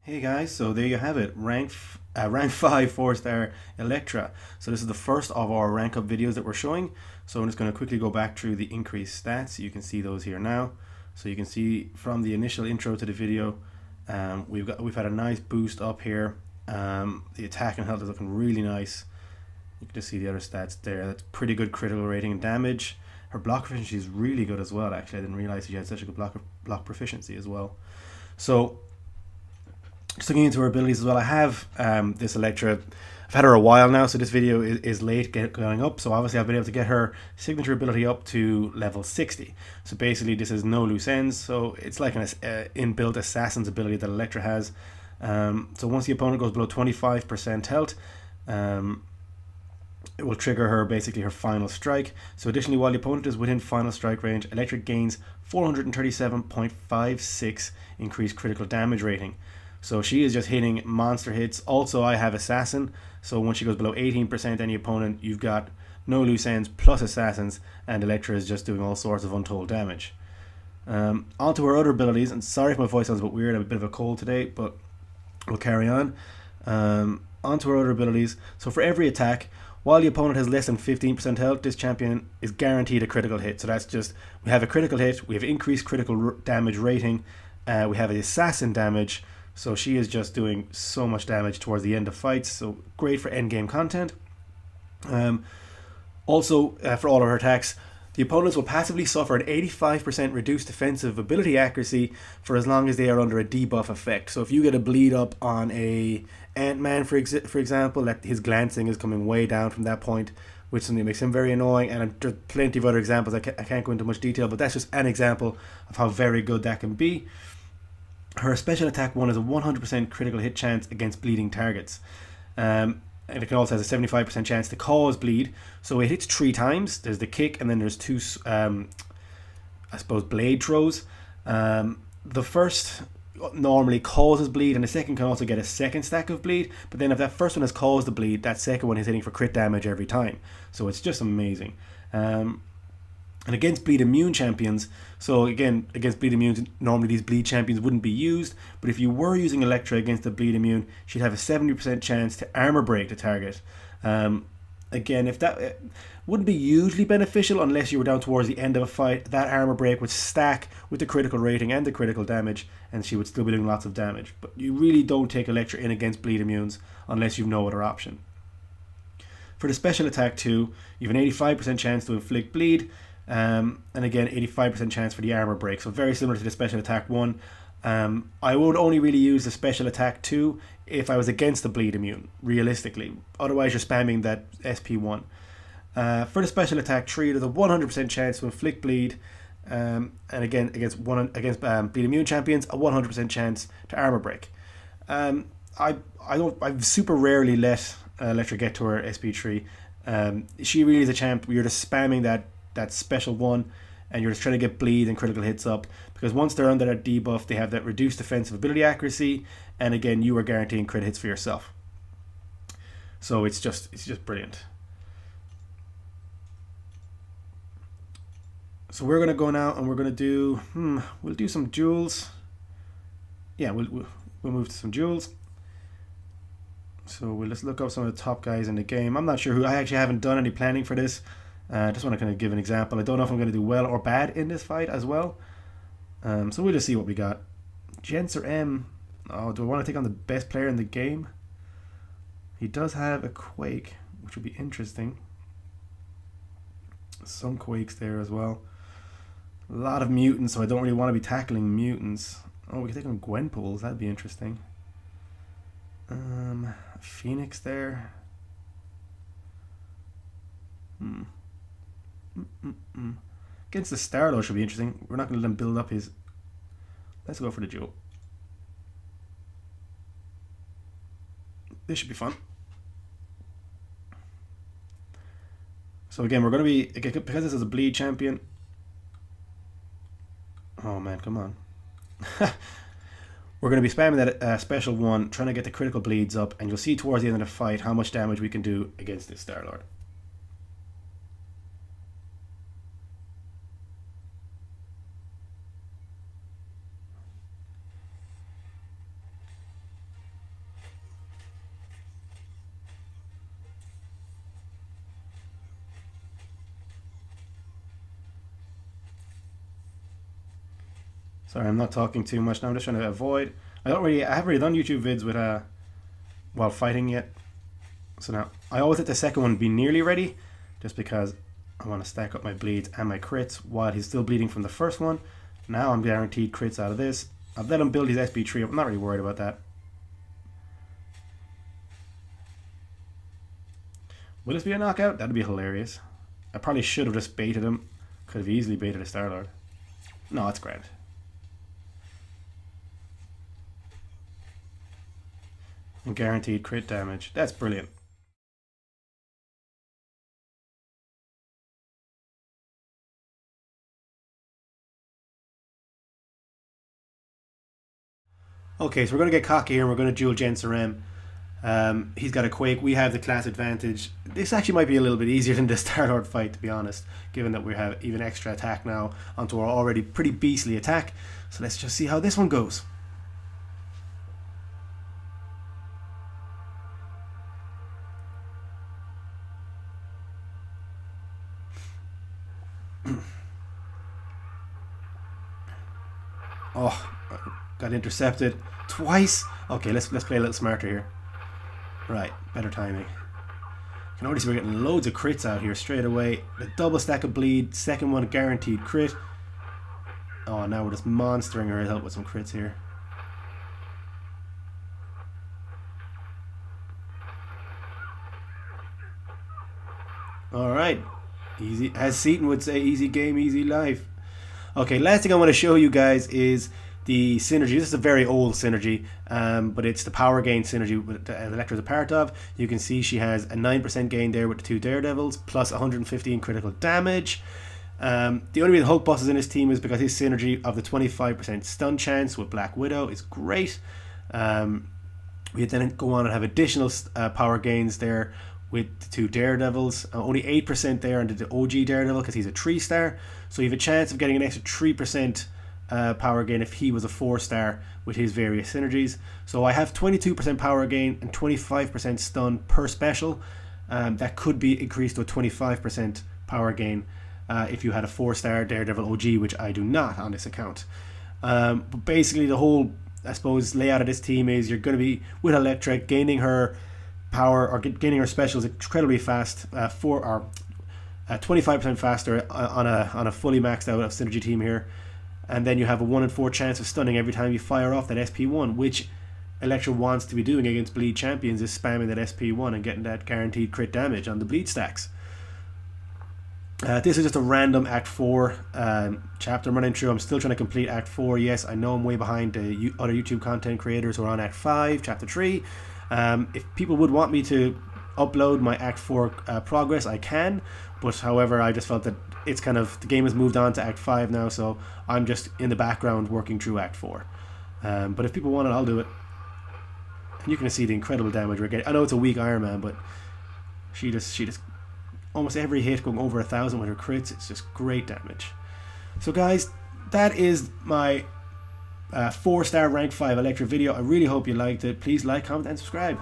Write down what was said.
Hey guys, so there you have it, rank 5 4-star Elektra. So this is the first of our rank up videos that we're showing. So I'm just going to quickly go back through the increased stats. You can see those here now. So you can see from the initial intro to the video, we've had a nice boost up here. The attack and health is looking really nice. You can just see the other stats there. That's pretty good critical rating and damage. Her block proficiency is really good as well. Actually, I didn't realize she had such a good block proficiency as well. So just looking into her abilities as well, I have this Elektra. I've had her a while now, so this video is late going up. So obviously I've been able to get her signature ability up to level 60. So basically this is no loose ends. So it's like an inbuilt assassin's ability that Elektra has. So once the opponent goes below 25% health, it will trigger her basically her final strike. So additionally, while the opponent is within final strike range, Elektra gains 437.56 increased critical damage rating. So she is just hitting monster hits. Also, I have Assassin. So when she goes below 18%, any opponent, you've got no loose ends plus Assassins, and Elektra is just doing all sorts of untold damage. Onto her other abilities, and sorry if my voice sounds a bit weird, I have a bit of a cold today, but we'll carry on. Onto her other abilities. So for every attack, while the opponent has less than 15% health, this champion is guaranteed a critical hit. So that's just, we have a critical hit, we have increased critical damage rating, we have an assassin damage. So she is just doing so much damage towards the end of fights. So great for endgame content. Also, for all of her attacks, the opponents will passively suffer an 85% reduced defensive ability accuracy for as long as they are under a debuff effect. So if you get a bleed up on a Ant-Man, for example, that his glancing is coming way down from that point, which something makes him very annoying. And there's plenty of other examples. I can't go into much detail, but that's just an example of how very good that can be. Her special attack 1 is a 100% critical hit chance against bleeding targets. And it can also has a 75% chance to cause bleed. So it hits 3 times. There's the kick, and then there's 2, I suppose, blade throws. The first normally causes bleed, and the second can also get a second stack of bleed. But then if that first one has caused the bleed, that second one is hitting for crit damage every time. So it's just amazing. And against bleed immune champions, so again, against bleed immune, normally these bleed champions wouldn't be used, but if you were using Elektra against a bleed immune, she'd have a 70% chance to armor break the target. Again, if that wouldn't be hugely beneficial unless you were down towards the end of a fight, that armor break would stack with the critical rating and the critical damage, and she would still be doing lots of damage. But you really don't take Elektra in against bleed immunes unless you've no other option. For the special attack 2, you have an 85% chance to inflict bleed, and again 85% chance for the armor break, so very similar to the special attack 1. I would only really use the special attack 2 if I was against the bleed immune, realistically. Otherwise you're spamming that SP1. For the special attack 3, there's a 100% chance to inflict bleed, and again against bleed immune champions, a 100% chance to armor break. I super rarely let Elektra get to her SP3. She really is a champ. You're just spamming that special one, and you're just trying to get bleed and critical hits up, because once they're under that debuff, they have that reduced defensive ability accuracy, and again, you are guaranteeing crit hits for yourself. So it's just brilliant. So we're gonna go now, and we're gonna do we'll do some duels. Yeah, we'll move to some duels. So we'll just look up some of the top guys in the game. I'm not sure who. I actually haven't done any planning for this. Just want to kind of give an example. I don't know if I'm going to do well or bad in this fight as well. So we'll just see what we got. Jens or M? Oh, do I want to take on the best player in the game? He does have a Quake, which would be interesting. Some Quakes there as well. A lot of mutants, so I don't really want to be tackling mutants. Oh, we can take on Gwenpools. That'd be interesting. Phoenix there. Against the Starlo should be interesting. We're not going to let him build up his... Let's go for the duel. This should be fun. So again, we're going to be... Because this is a bleed champion... Oh man, come on. We're going to be spamming that special one, trying to get the critical bleeds up, and you'll see towards the end of the fight how much damage we can do against this Star-Lord. Sorry, I'm not talking too much now. I'm just trying to avoid. I haven't really done YouTube vids with while fighting yet. So now I always let the second one be nearly ready, just because I want to stack up my bleeds and my crits while he's still bleeding from the first one. Now I'm guaranteed crits out of this. I've let him build his SB tree up. I'm not really worried about that. Will this be a knockout? That'd be hilarious. I probably should have just baited him. Could have easily baited a Star-Lord. No, it's grand. And guaranteed crit damage. That's brilliant. Okay, so we're going to get cocky here and we're going to dual Gen Sarem. He's got a Quake, we have the class advantage. This actually might be a little bit easier than the Star-Lord fight, to be honest, given that we have even extra attack now onto our already pretty beastly attack. So let's just see how this one goes. Oh, got intercepted twice. Okay, let's play a little smarter here. Right, better timing. You can already see we're getting loads of crits out here straight away. The double stack of bleed, second one guaranteed crit. Oh, now we're just monstering her help with some crits here. Alright, easy, as Seaton would say, easy game, easy life. Okay, last thing I want to show you guys is the synergy. This is a very old synergy, but it's the power gain synergy that Elektra is a part of. You can see she has a 9% gain there with the 2 Daredevils, plus 115 critical damage. The only reason Hulk Boss is in his team is because his synergy of the 25% stun chance with Black Widow is great. We then go on and have additional power gains there with the 2 Daredevils. Only 8% there under the OG Daredevil because he's a 3-star. So you have a chance of getting an extra 3% power gain if he was a 4-star with his various synergies. So I have 22% power gain and 25% stun per special. That could be increased to a 25% power gain if you had a 4-star Daredevil OG, which I do not on this account. But basically the whole, I suppose, layout of this team is you're going to be with Elektra gaining her power or gaining her specials incredibly fast, 25% faster on a fully maxed out synergy team here, and then you have a 1 in 4 chance of stunning every time you fire off that SP1, which Elektra wants to be doing against bleed champions, is spamming that SP1 and getting that guaranteed crit damage on the bleed stacks. This is just a random Act 4 chapter I'm running through. I'm still trying to complete Act 4. Yes, I know I'm way behind the other YouTube content creators who are on Act 5, Chapter 3. If people would want me to upload my Act 4 progress, I can, but however I just felt that it's kind of, the game has moved on to Act 5 now, so I'm just in the background working through Act 4. But if people want it, I'll do it. And you can see the incredible damage we're getting. I know it's a weak Iron Man, but she just almost every hit going over 1,000 with her crits. It's just great damage. So guys, that is my 4-star rank 5 Elektra video. I really hope you liked it. Please like, comment and subscribe.